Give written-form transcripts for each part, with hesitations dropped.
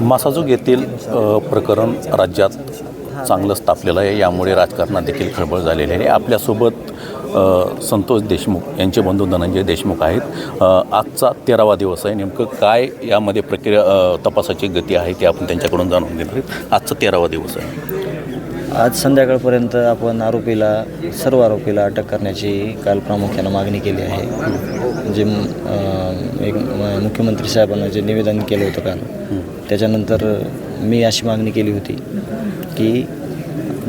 मासाजोग येथील प्रकरण राज्यात चांगलंच तापलेलं आहे. यामुळे राजकारणात देखील खळबळ झालेली आहे. आपल्यासोबत संतोष देशमुख यांचे बंधू धनंजय देशमुख आहेत. आजचा 13वा दिवस आहे. नेमकं काय यामध्ये प्रक्रिया तपासाची गती आहे ते आपण त्यांच्याकडून जाणून घेणार आहोत. आजचा 13वा दिवस आहे. आज संध्याकाळपर्यंत आपण सर्व आरोपीला अटक करण्याची काल प्रामुख्यानं मागणी केली आहे. जे मुख्यमंत्री साहेबांना जे निवेदन केलं होतं काल, त्याच्यानंतर मी अशी मागणी केली होती की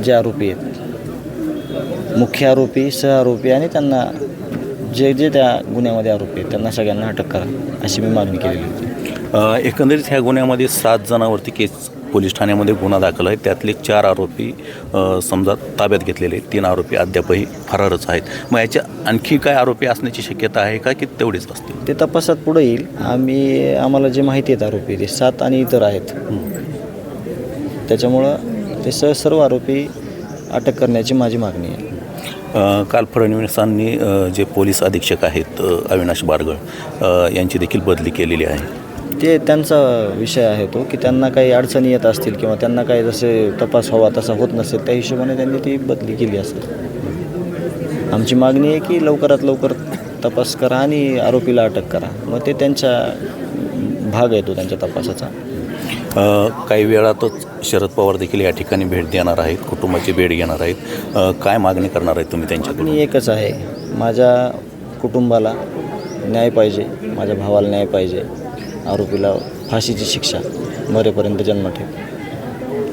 जे आरोपी आहेत, मुख्य आरोपी, सहआरोपी आणि त्यांना जे त्या गुन्ह्यामध्ये आरोपी आहेत त्यांना सगळ्यांना अटक करा अशी मी मागणी केलेली होती. एकंदरीत ह्या गुन्ह्यामध्ये 7 जणांवरती केस पोलीस ठाण्यामध्ये गुन्हा दाखल आहे. त्यातले 4 आरोपी समजा ताब्यात घेतलेले, 3 आरोपी अद्यापही फरारच आहेत. मग याच्या आणखी काय आरोपी असण्याची शक्यता आहे का की तेवढेच असतील? ते तपासात पुढे येईल. आम्हाला जे माहिती आहेत आरोपी ते 7 आणि इतर आहेत. त्याच्यामुळं ते सर्व आरोपी अटक करण्याची माझी मागणी आहे. काल फडणवीसांनी जे पोलीस अधीक्षक आहेत अविनाश बारगळ यांची देखील बदली केलेली आहे. ते त्यांचा विषय आहे तो की त्यांना काही अडचणी येत असतील किंवा त्यांना काही जसे तपास हवा तसा होत नसेल त्या हिशोबाने त्यांनी ती बदली केली असेल. आमची मागणी आहे की लवकरात लवकर तपास करा आणि आरोपीला अटक करा. मग ते त्यांचा भाग आहे तो त्यांच्या तपासाचा. काही वेळातच शरद पवार देखील या ठिकाणी भेट देणार आहेत, कुटुंबाची भेट घेणार आहेत. काय मागणी करणार आहेत तुम्ही त्यांच्याकडून? मागणी एकच आहे, माझ्या कुटुंबाला न्याय पाहिजे, माझ्या भावाला न्याय पाहिजे, आरोपीला फाशीची शिक्षा, मरेपर्यंत जन्मठेप,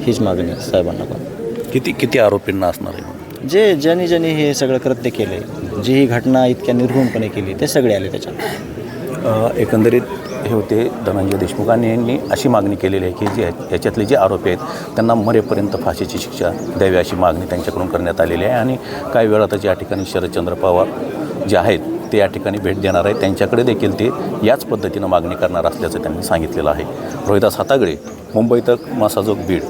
हीच मागणी आहे साहेबांना. पण किती आरोपींना असणार आहे? ज्यांनी हे सगळं कृत्य केले, जी ही घटना इतक्या निर्घृणपणे केली, ते सगळे आले त्याच्यात. एकंदरीत हे होते धनंजय देशमुख आणि यांनी अशी मागणी केलेली आहे की याच्यातले जे आरोपी आहेत त्यांना मरेपर्यंत फाशीची शिक्षा द्यावी अशी मागणी त्यांच्याकडून करण्यात आलेली आहे. आणि काही वेळातच या ठिकाणी शरदचंद्र पवार जे आहेत ते या ठिकाणी भेट देणार आहेत. त्यांच्याकडे देखील ते याच पद्धतीनं मागणी करणार असल्याचं त्यांनी सांगितलेलं आहे. रोहिदास हातागळे, मुंबई तक, मासाजोग, बीड.